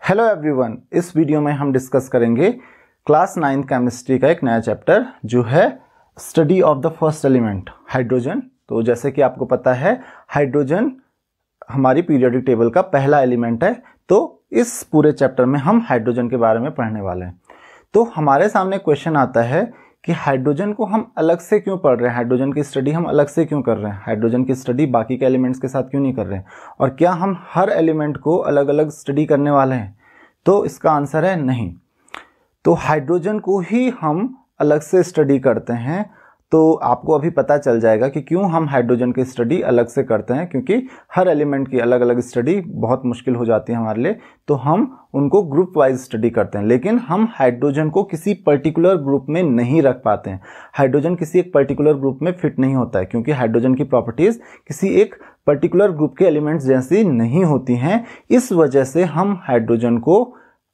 Hello everyone, इस video में हम डिस्कस करेंगे क्लास 9th केमिस्ट्री का एक नया चैप्टर जो है study of the first element hydrogen. तो जैसे कि आपको पता है हाइड्रोजन हमारी पीरियोडिक टेबल का पहला एलिमेंट है। तो इस पूरे चैप्टर में हम हाइड्रोजन के बारे में पढ़ने वाले हैं। तो हमारे सामने क्वेश्चन आता है कि हाइड्रोजन को हम अलग से क्यों पढ़ रहे हैं, हाइड्रोजन की स्टडी हम अलग से क्यों कर रहे हैं, हाइड्रोजन की स्टडी बाकी के एलिमेंट्स के साथ क्यों नहीं कर रहे हैं, और क्या हम हर एलिमेंट को अलग अलग स्टडी करने वाले हैं। तो इसका आंसर है नहीं। तो हाइड्रोजन को ही हम अलग से स्टडी करते हैं। तो आपको अभी पता चल जाएगा कि क्यों हम हाइड्रोजन की स्टडी अलग से करते हैं, क्योंकि हर एलिमेंट की अलग अलग स्टडी बहुत मुश्किल हो जाती है हमारे लिए। तो हम उनको ग्रुप वाइज स्टडी करते हैं, लेकिन हम हाइड्रोजन को किसी पर्टिकुलर ग्रुप में नहीं रख पाते हैं। हाइड्रोजन किसी एक पर्टिकुलर ग्रुप में फिट नहीं होता है, क्योंकि हाइड्रोजन की प्रॉपर्टीज किसी एक पर्टिकुलर ग्रुप के एलिमेंट्स जैसी नहीं होती हैं। इस वजह से हम हाइड्रोजन को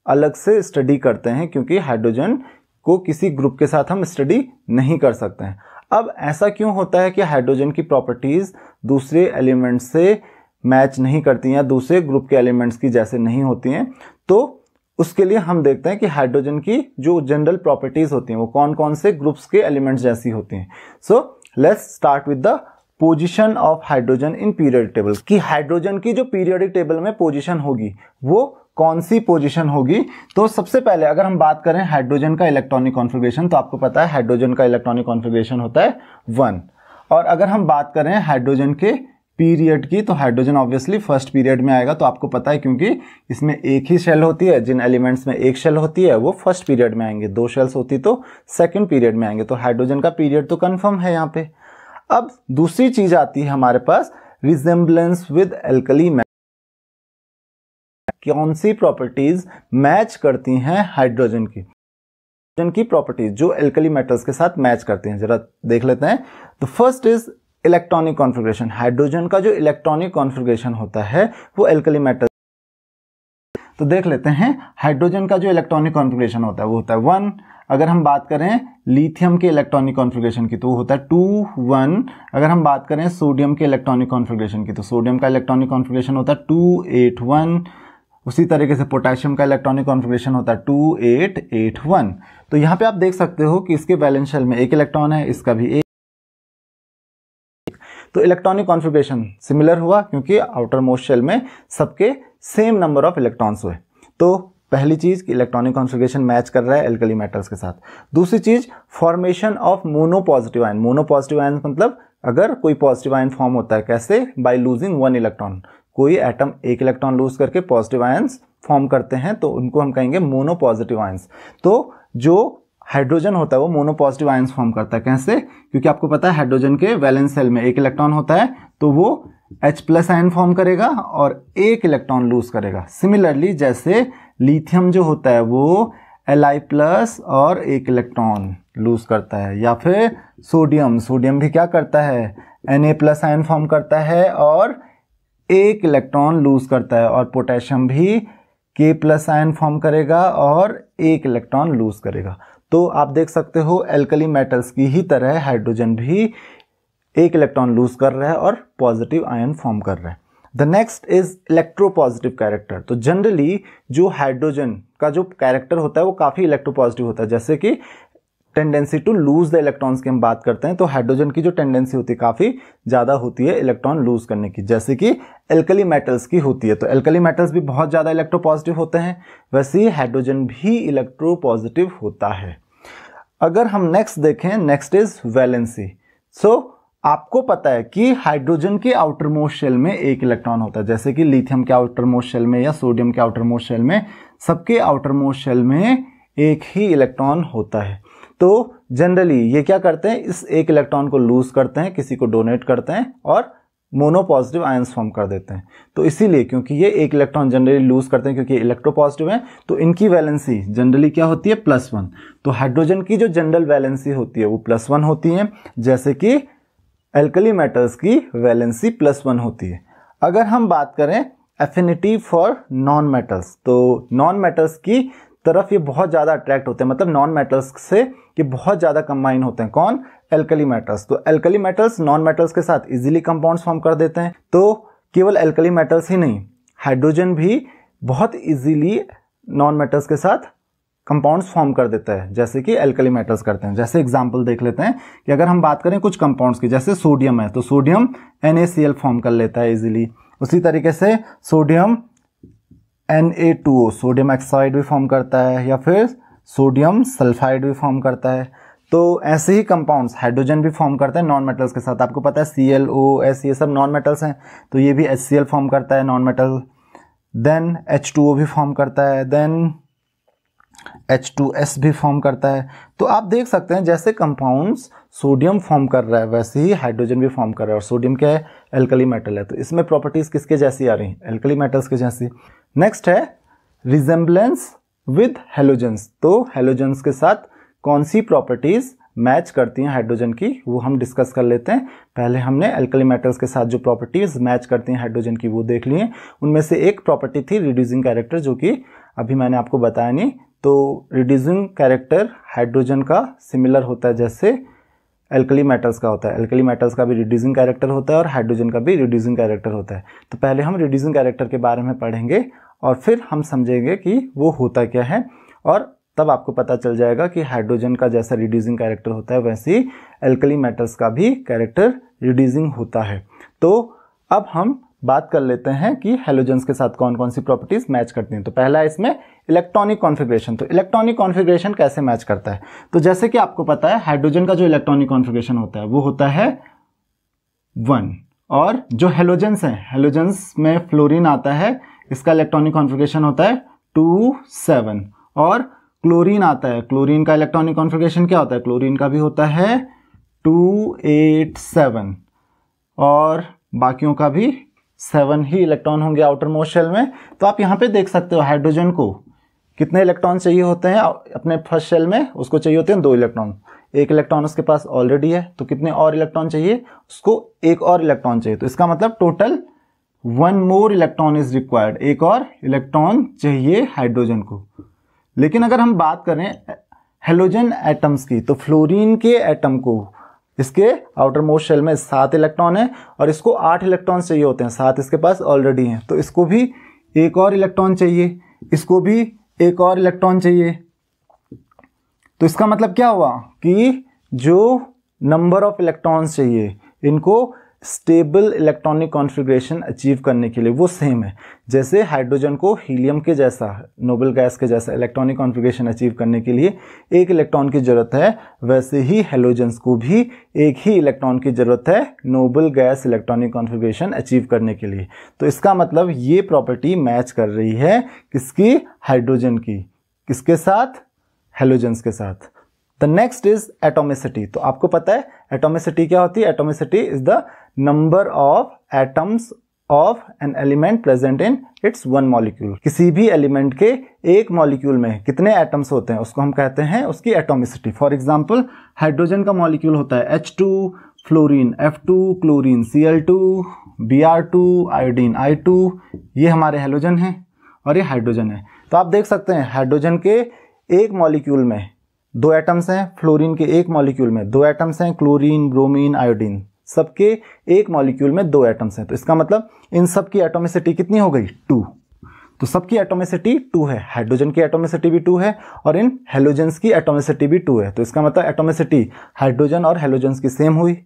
अलग से स्टडी करते हैं, क्योंकि हाइड्रोजन को किसी ग्रुप के साथ हम स्टडी नहीं कर सकते हैं। अब ऐसा क्यों होता है कि हाइड्रोजन की प्रॉपर्टीज दूसरे एलिमेंट्स से मैच नहीं करती हैं या दूसरे ग्रुप के एलिमेंट्स की जैसे नहीं होती हैं। तो उसके लिए हम देखते हैं कि हाइड्रोजन की जो जनरल प्रॉपर्टीज होती हैं वो कौन कौन से ग्रुप्स के एलिमेंट्स जैसी होती हैं। So let's start with the position of hydrogen in periodic table. कि हाइड्रोजन की जो पीरियोडिक टेबल में पोजीशन होगी वो कौन सी पोजीशन होगी। तो सबसे पहले अगर हम बात करें हाइड्रोजन का इलेक्ट्रॉनिक कॉन्फ़िगरेशन, तो आपको पता है हाइड्रोजन का इलेक्ट्रॉनिक कॉन्फ़िगरेशन होता है 1। और अगर हम बात करें हाइड्रोजन के पीरियड की, तो हाइड्रोजन ऑब्वियसली फर्स्ट पीरियड में आएगा। तो आपको पता है क्योंकि इसमें एक ही शेल होती है, जिन एलिमेंट्स में एक शेल होती है वो फर्स्ट पीरियड में आएंगे, 2 शेल्स होती तो सेकेंड पीरियड में आएंगे। तो हाइड्रोजन का पीरियड तो कन्फर्म है यहाँ पे। अब दूसरी चीज आती है हमारे पास रिजेम्बलेंस विद एल्कली। कौन सी प्रॉपर्टीज मैच करती हैं हाइड्रोजन की प्रॉपर्टीज जो एल्कली मेटल्स के साथ मैच करती हैं, जरा देख लेते हैं। तो first is electronic configuration. Hydrogen का जो इलेक्ट्रॉनिक कॉन्फ़िगरेशन होता है वो एल्कली मेटल। तो देख लेते हैं हाइड्रोजन का जो इलेक्ट्रॉनिक कॉन्फ़िगरेशन होता है वो होता है 1। अगर हम बात करें लिथियम के इलेक्ट्रॉनिक कॉन्फ़िगरेशन की तो वो होता है 2 1। अगर हम बात करें सोडियम के इलेक्ट्रॉनिक कॉन्फ़िगरेशन की तो सोडियम का इलेक्ट्रॉनिक कॉन्फ़िगरेशन होता है 2 8 1। उसी तरीके से पोटेशियम का इलेक्ट्रॉनिक कॉन्फ़िगरेशन होता है 2 8 8 1। तो यहाँ पे आप देख सकते हो कि इसके वैलेंस शेल में एक इलेक्ट्रॉन है, इसका भी एक। तो इलेक्ट्रॉनिक कॉन्फ़िगरेशन सिमिलर हुआ क्योंकि आउटर मोस्ट शेल में सबके सेम नंबर ऑफ इलेक्ट्रॉन्स हुए। तो पहली चीज कि इलेक्ट्रॉनिक कॉन्फ़िगरेशन मैच कर रहा है एल्कली मेटल्स के साथ। दूसरी चीज formation of mono positive ion. Mono positive ion मतलब अगर कोई पॉजिटिव आयन फॉर्म होता है, कैसे? By losing 1 electron. कोई एटम एक इलेक्ट्रॉन लूज करके पॉजिटिव आयंस फॉर्म करते हैं तो उनको हम कहेंगे मोनो पॉजिटिव आयंस। तो जो हाइड्रोजन होता है वो मोनो पॉजिटिव आयंस फॉर्म करता है। कैसे? क्योंकि आपको पता है हाइड्रोजन के वैलेंस शेल में एक इलेक्ट्रॉन होता है तो वो H+ आयन फॉर्म करेगा और एक इलेक्ट्रॉन लूज करेगा। सिमिलरली जैसे लिथियम जो होता है वो Li+ और एक इलेक्ट्रॉन लूज करता है, या फिर सोडियम भी क्या करता है? Na+ आयन फॉर्म करता है और एक इलेक्ट्रॉन लूज करता है। और पोटेशियम भी K+ आयन फॉर्म करेगा और एक इलेक्ट्रॉन लूज करेगा। तो आप देख सकते हो एल्कली मेटल्स की ही तरह हाइड्रोजन भी एक इलेक्ट्रॉन लूज कर रहा है और पॉजिटिव आयन फॉर्म कर रहा है। The next is electropositive character. तो जनरली जो हाइड्रोजन का जो कैरेक्टर होता है वो काफी इलेक्ट्रोपॉजिटिव होता है। जैसे कि tendency to lose the electrons की हम बात करते हैं तो हाइड्रोजन की जो टेंडेंसी होती है काफी ज्यादा होती है इलेक्ट्रॉन लूज करने की, जैसे कि एल्कली मेटल्स की होती है। तो एल्कली मेटल्स भी बहुत ज्यादा इलेक्ट्रोपॉजिटिव होते हैं, वैसे ही हाइड्रोजन भी इलेक्ट्रोपॉजिटिव होता है। अगर हम नेक्स्ट देखें, नेक्स्ट इज वैलेंसी। सो आपको पता है कि हाइड्रोजन के आउटर मोस्ट शेल में एक इलेक्ट्रॉन होता है, जैसे कि लिथियम के आउटर मोस्ट शेल में या सोडियम के आउटर मोस्ट शेल में, सबके आउटर मोस्ट शेल में एक ही इलेक्ट्रॉन होता है। तो जनरली ये क्या करते हैं, इस एक इलेक्ट्रॉन को लूज करते हैं, किसी को डोनेट करते हैं और मोनो पॉजिटिव आयंस फॉर्म कर देते हैं। तो इसीलिए क्योंकि ये एक इलेक्ट्रॉन जनरली लूज करते हैं क्योंकि इलेक्ट्रोपॉजिटिव है, तो इनकी वैलेंसी जनरली क्या होती है? +1। तो हाइड्रोजन की जो जनरल वैलेंसी होती है वो +1 होती है, जैसे कि एल्कली मेटल्स की वैलेंसी +1 होती है। अगर हम बात करें एफिनिटी फॉर नॉन मेटल्स, तो नॉन मेटल्स की तरफ ये बहुत ज्यादा अट्रैक्ट होते हैं, मतलब नॉन मेटल्स से ये बहुत ज्यादा कंबाइन होते हैं। कौन? Alkali metals. तो एल्कली मेटल्स नॉन मेटल्स के साथ इजीली कंपाउंड्स फॉर्म कर देते हैं। तो केवल एल्कली मेटल्स ही नहीं, हाइड्रोजन भी बहुत इजीली नॉन मेटल्स के साथ कंपाउंड्स फॉर्म कर देता है, जैसे कि एल्कली मेटल्स करते हैं। जैसे एग्जांपल देख लेते हैं कि अगर हम बात करें कुछ कंपाउंड्स की, जैसे सोडियम है तो सोडियम NaCl फॉर्म कर लेता है इजीली। उसी तरीके से सोडियम Na2O सोडियम ऑक्साइड भी फॉर्म करता है, या फिर सोडियम सल्फाइड भी फॉर्म करता है। तो ऐसे ही कंपाउंड्स हाइड्रोजन भी फॉर्म करते हैं नॉन मेटल्स के साथ। आपको पता है ClOS ये सब नॉन मेटल्स हैं, तो ये भी HCl फॉर्म करता है नॉन मेटल। देन H2O भी फॉर्म करता है, देन H2S भी फॉर्म करता है। तो आप देख सकते हैं जैसे कंपाउंड्स सोडियम फॉर्म कर रहा है वैसे ही हाइड्रोजन भी फॉर्म कर रहा है, और सोडियम क्या है, एल्कली मेटल है। तो इसमें प्रॉपर्टीज किसके जैसी आ रही हैं, एल्कली मेटल्स के जैसी। नेक्स्ट है रिजेम्बलेंस विद हेलोजेंस। तो हेलोजेंस के साथ कौन सी प्रॉपर्टीज मैच करती हैं हाइड्रोजन की, वो हम डिस्कस कर लेते हैं। पहले हमने एल्कली मेटल्स के साथ जो प्रॉपर्टीज मैच करती हैं हाइड्रोजन की वो देख लिए। उनमें से एक प्रॉपर्टी थी रिड्यूसिंग कैरेक्टर, जो कि अभी मैंने आपको बताया नहीं। तो रिड्यूसिंग कैरेक्टर हाइड्रोजन का सिमिलर होता है जैसे एल्कली मेटल्स का होता है। एल्कली मेटल्स का भी रिड्यूसिंग कैरेक्टर होता है और हाइड्रोजन का भी रिड्यूसिंग कैरेक्टर होता है। तो पहले हम रिड्यूसिंग कैरेक्टर के बारे में पढ़ेंगे और फिर हम समझेंगे कि वो होता क्या है, और तब आपको पता चल जाएगा कि हाइड्रोजन का जैसा रिड्यूसिंग कैरेक्टर होता है वैसे ही एल्कली मेटल्स का भी कैरेक्टर रिड्यूसिंग होता है। तो अब हम बात कर लेते हैं कि हेलोजेंस के साथ कौन कौन सी प्रॉपर्टीज मैच करती हैं। तो पहला है इसमें इलेक्ट्रॉनिक कॉन्फ़िगरेशन। तो इलेक्ट्रॉनिक कॉन्फ़िगरेशन कैसे मैच करता है, तो जैसे कि आपको पता है हाइड्रोजन का जो इलेक्ट्रॉनिक कॉन्फ़िगरेशन होता है वो होता है 1, और जो हेलोजेंस हैं, हेलोजेंस में फ्लोरीन आता है, इसका इलेक्ट्रॉनिक कॉन्फ़िगरेशन होता है 2, 7, और क्लोरीन आता है, क्लोरीन का इलेक्ट्रॉनिक कॉन्फ़िगरेशन क्या होता है, क्लोरीन का भी होता है 2, 8, 7, और बाकियों का भी 7 ही इलेक्ट्रॉन होंगे आउटर मोस्ट शेल में। तो आप यहाँ पे देख सकते हो हाइड्रोजन को कितने इलेक्ट्रॉन चाहिए होते हैं अपने फर्स्ट शेल में, उसको चाहिए होते हैं 2 इलेक्ट्रॉन। 1 इलेक्ट्रॉन उसके पास ऑलरेडी है, तो कितने और इलेक्ट्रॉन चाहिए, उसको 1 और इलेक्ट्रॉन चाहिए। तो इसका मतलब total 1 more electron is required, 1 और इलेक्ट्रॉन चाहिए हाइड्रोजन को। लेकिन अगर हम बात करें हेलोजन एटम्स की, तो फ्लोरीन के एटम को, इसके आउटर मोस्ट शेल में 7 इलेक्ट्रॉन है और इसको 8 इलेक्ट्रॉन चाहिए होते हैं, 7 इसके पास ऑलरेडी हैं, तो इसको भी 1 और इलेक्ट्रॉन चाहिए, इसको भी 1 और इलेक्ट्रॉन चाहिए। तो इसका मतलब क्या हुआ कि जो नंबर ऑफ इलेक्ट्रॉन्स चाहिए इनको स्टेबल इलेक्ट्रॉनिक कॉन्फ़िगरेशन अचीव करने के लिए वो सेम है। जैसे हाइड्रोजन को हीलियम के जैसा, नोबल गैस के जैसा इलेक्ट्रॉनिक कॉन्फ़िगरेशन अचीव करने के लिए 1 इलेक्ट्रॉन की ज़रूरत है, वैसे ही हेलोजेंस को भी 1 ही इलेक्ट्रॉन की ज़रूरत है noble gas electronic configuration achieve करने के लिए। तो इसका मतलब ये प्रॉपर्टी मैच कर रही है किसकी, हाइड्रोजन की, किसके साथ, हेलोजेंस के साथ। The next is atomicity. तो आपको पता है एटोमिसिटी क्या होती है, atomicity is the number of atoms of an element present in its 1 molecule. किसी भी एलिमेंट के एक मॉलिक्यूल में कितने एटम्स होते हैं उसको हम कहते हैं उसकी एटोमिसिटी। फॉर एग्जांपल हाइड्रोजन का मॉलिक्यूल होता है H2 fluorine, F2 chlorine, Cl2, Br2 iodine, I2, ये हमारे हेलोजन हैं और ये हाइड्रोजन है। तो आप देख सकते हैं हाइड्रोजन के एक मॉलिक्यूल में 2 एटम्स हैं, फ्लोरीन के एक मॉलिक्यूल में 2 एटम्स हैं, क्लोरीन, ब्रोमीन, आयोडीन, सबके एक मॉलिक्यूल में 2 एटम्स हैं। तो इसका मतलब इन सब की एटोमिसिटी कितनी हो गई, 2। तो सबकी एटोमिसिटी 2 है, हाइड्रोजन की एटोमिसिटी भी 2 है और इन हेलोजेंस की एटोमिसिटी भी 2 है। तो इसका मतलब एटोमिसिटी हाइड्रोजन और हेलोजेंस की सेम हुई।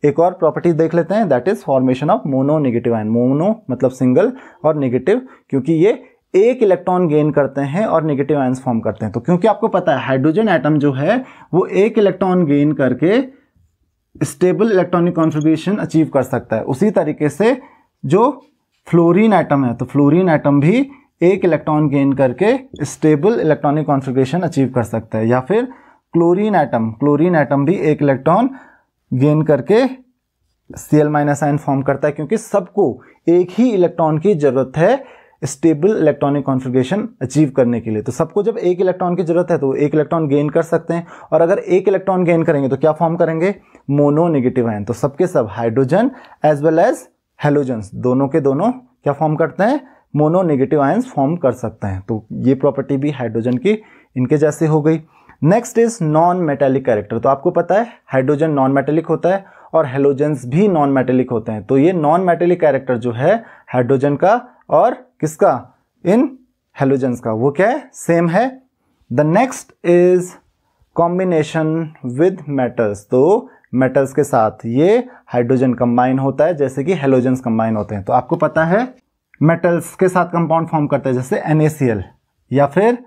एक और प्रॉपर्टी देख लेते हैं, that is formation of mono negative ion. Mono मतलब सिंगल और नेगेटिव, क्योंकि ये 1 इलेक्ट्रॉन गेन करते हैं और नेगेटिव आयंस फॉर्म करते हैं। तो क्योंकि आपको पता है हाइड्रोजन एटम जो है वो 1 इलेक्ट्रॉन गेन करके स्टेबल इलेक्ट्रॉनिक कॉन्फ़िगरेशन अचीव कर सकता है, उसी तरीके से जो फ्लोरीन एटम है तो फ्लोरीन एटम भी 1 इलेक्ट्रॉन गेन करके स्टेबल इलेक्ट्रॉनिक कॉन्फ़िगरेशन अचीव कर सकता है। या फिर क्लोरीन एटम भी 1 इलेक्ट्रॉन गेन करके Cl- आयन फॉर्म करता है, क्योंकि सबको 1 ही इलेक्ट्रॉन की जरूरत है स्टेबल इलेक्ट्रॉनिक कॉन्फ़िगरेशन अचीव करने के लिए। तो सबको जब 1 इलेक्ट्रॉन की जरूरत है तो 1 इलेक्ट्रॉन गेन कर सकते हैं, और अगर 1 इलेक्ट्रॉन गेन करेंगे तो क्या फॉर्म करेंगे, मोनो नेगेटिव आयन। तो सबके सब hydrogen as well as halogens दोनों के दोनों क्या फॉर्म करते हैं, मोनो नेगेटिव आयंस फॉर्म कर सकते हैं। तो ये प्रॉपर्टी भी हाइड्रोजन की इनके जैसे हो गई। Next is non metallic character. तो आपको पता है हाइड्रोजन नॉन मेटेलिक होता है और हेलोजेंस भी नॉन मेटेलिक होते हैं। तो ये नॉन मेटेलिक कैरेक्टर जो है हाइड्रोजन का और किसका, इन हेलोजेंस का, वो क्या है, सेम है। The next is combination with metals. तो मेटल्स के साथ ये हाइड्रोजन कंबाइन होता है जैसे कि हेलोजेंस कंबाइन होते हैं। तो आपको पता है मेटल्स के साथ कंपाउंड फॉर्म करते हैं जैसे NaCl या फिर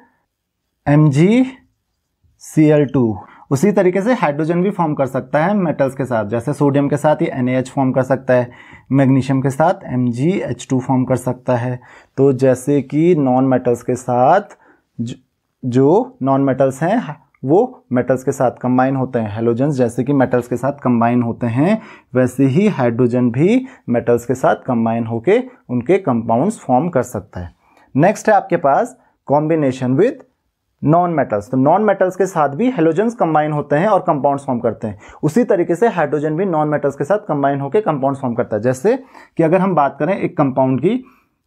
MgCl2। उसी तरीके से हाइड्रोजन भी फॉर्म कर सकता है मेटल्स के साथ, जैसे सोडियम के साथ ये NaH फॉर्म कर सकता है, मैग्नीशियम के साथ MgH2 फॉर्म कर सकता है। तो जैसे कि नॉन मेटल्स के साथ जो नॉन मेटल्स हैं वो मेटल्स के साथ कंबाइन होते हैं, हेलोजेंस जैसे कि मेटल्स के साथ कंबाइन होते हैं, वैसे ही हाइड्रोजन भी मेटल्स के साथ कंबाइन होके उनके कंपाउंड्स फॉर्म कर सकता है। नेक्स्ट है आपके पास कॉम्बिनेशन विद नॉन मेटल्स। तो नॉन मेटल्स के साथ भी हेलोजेंस कंबाइन होते हैं और कंपाउंड्स फॉर्म करते हैं। उसी तरीके से हाइड्रोजन भी नॉन मेटल्स के साथ कंबाइन होकर कंपाउंड्स फॉर्म करता है। जैसे कि अगर हम बात करें एक कंपाउंड की,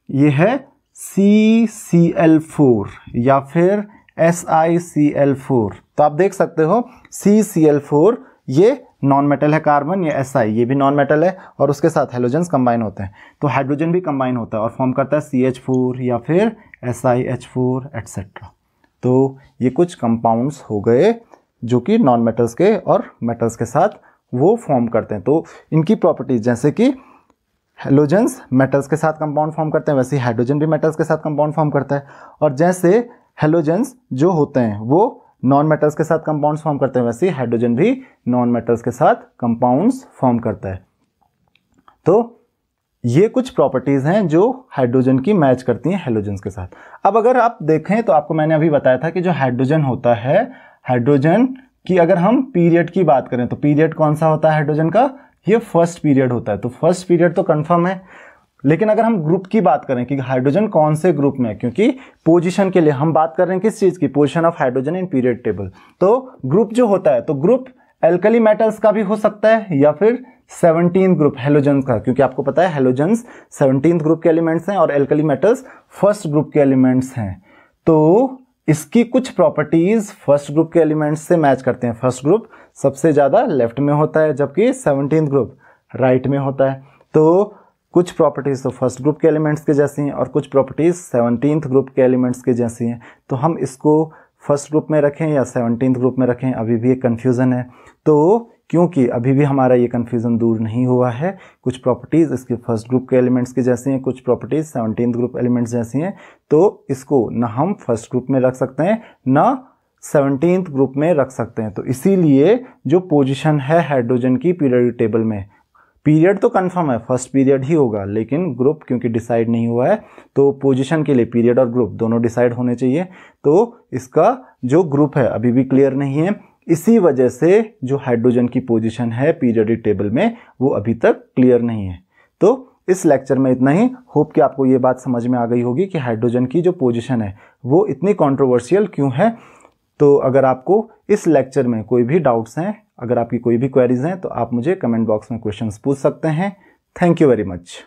ये है CCl4 या फिर SiCl4। तो आप देख सकते हो CCl4 ये नॉन मेटल है, कार्बन, ये Si ये भी नॉन मेटल है और उसके साथ हेलोजेंस कंबाइन होते हैं। तो हाइड्रोजन भी कंबाइन होता है और फॉर्म करता है CH4 या फिर SiH4 एटसेट्रा। तो ये कुछ कंपाउंड्स हो गए जो कि नॉन मेटल्स के और मेटल्स के साथ वो फॉर्म करते हैं। तो इनकी प्रॉपर्टीज, जैसे कि हेलोजेंस मेटल्स के साथ कंपाउंड फॉर्म करते हैं, वैसे ही हाइड्रोजन भी मेटल्स के साथ कंपाउंड फॉर्म करता है। और जैसे हेलोजेंस जो होते हैं वो नॉन मेटल्स के साथ कंपाउंड्स फॉर्म करते हैं, वैसे ही हाइड्रोजन भी नॉन मेटल्स के साथ कंपाउंड्स फॉर्म करता है। तो ये कुछ प्रॉपर्टीज हैं जो हाइड्रोजन की मैच करती हैं हेलोजेंस के साथ। अब अगर आप देखें तो आपको मैंने अभी बताया था कि जो हाइड्रोजन होता है, हाइड्रोजन की अगर हम पीरियड की बात करें तो पीरियड कौन सा होता है हाइड्रोजन का, ये फर्स्ट पीरियड होता है। तो फर्स्ट पीरियड तो कंफर्म है। लेकिन अगर हम ग्रुप की बात करें कि हाइड्रोजन कौन से ग्रुप में है, क्योंकि पोजीशन के लिए हम बात कर रहे हैं किस चीज की, position of hydrogen in period table. तो ग्रुप जो होता है, तो ग्रुप एल्कली मेटल्स का भी हो सकता है या फिर 17th ग्रुप हेलोजेंस का, क्योंकि आपको पता है हेलोजेंस 17th ग्रुप के एलिमेंट्स हैं और एल्कली मेटल्स फर्स्ट ग्रुप के एलिमेंट्स हैं। तो इसकी कुछ प्रॉपर्टीज फर्स्ट ग्रुप के एलिमेंट्स से मैच करते हैं। फर्स्ट ग्रुप सबसे ज्यादा लेफ्ट में होता है जबकि 17th ग्रुप राइट में होता है। तो कुछ प्रॉपर्टीज तो फर्स्ट ग्रुप के एलिमेंट्स के जैसी हैं और कुछ प्रॉपर्टीज 17th ग्रुप के एलिमेंट्स के जैसी हैं। तो हम इसको फर्स्ट ग्रुप में रखें या 17th ग्रुप में रखें, अभी भी एक कन्फ्यूज़न है। तो क्योंकि अभी भी हमारा ये कन्फ्यूज़न दूर नहीं हुआ है, कुछ प्रॉपर्टीज़ इसके फर्स्ट ग्रुप के एलिमेंट्स की जैसी हैं, कुछ प्रॉपर्टीज़ 17th ग्रुप एलिमेंट्स जैसी हैं। तो इसको ना हम फर्स्ट ग्रुप में रख सकते हैं ना 17th ग्रुप में रख सकते हैं। तो इसीलिए जो पोजीशन है हाइड्रोजन की पीरियोडिक टेबल में, पीरियड तो कंफर्म है, फर्स्ट पीरियड ही होगा, लेकिन ग्रुप क्योंकि डिसाइड नहीं हुआ है तो पोजीशन के लिए पीरियड और ग्रुप दोनों डिसाइड होने चाहिए। तो इसका जो ग्रुप है अभी भी क्लियर नहीं है, इसी वजह से जो हाइड्रोजन की पोजीशन है पीरियोडिक टेबल में वो अभी तक क्लियर नहीं है। तो इस लेक्चर में इतना ही। होप कि आपको ये बात समझ में आ गई होगी कि हाइड्रोजन की जो पोजीशन है वो इतनी कंट्रोवर्शियल क्यों है। तो अगर आपको इस लेक्चर में कोई भी डाउट्स हैं, अगर आपकी कोई भी क्वेरीज हैं, तो आप मुझे कमेंट बॉक्स में क्वेश्चंस पूछ सकते हैं। Thank you very much.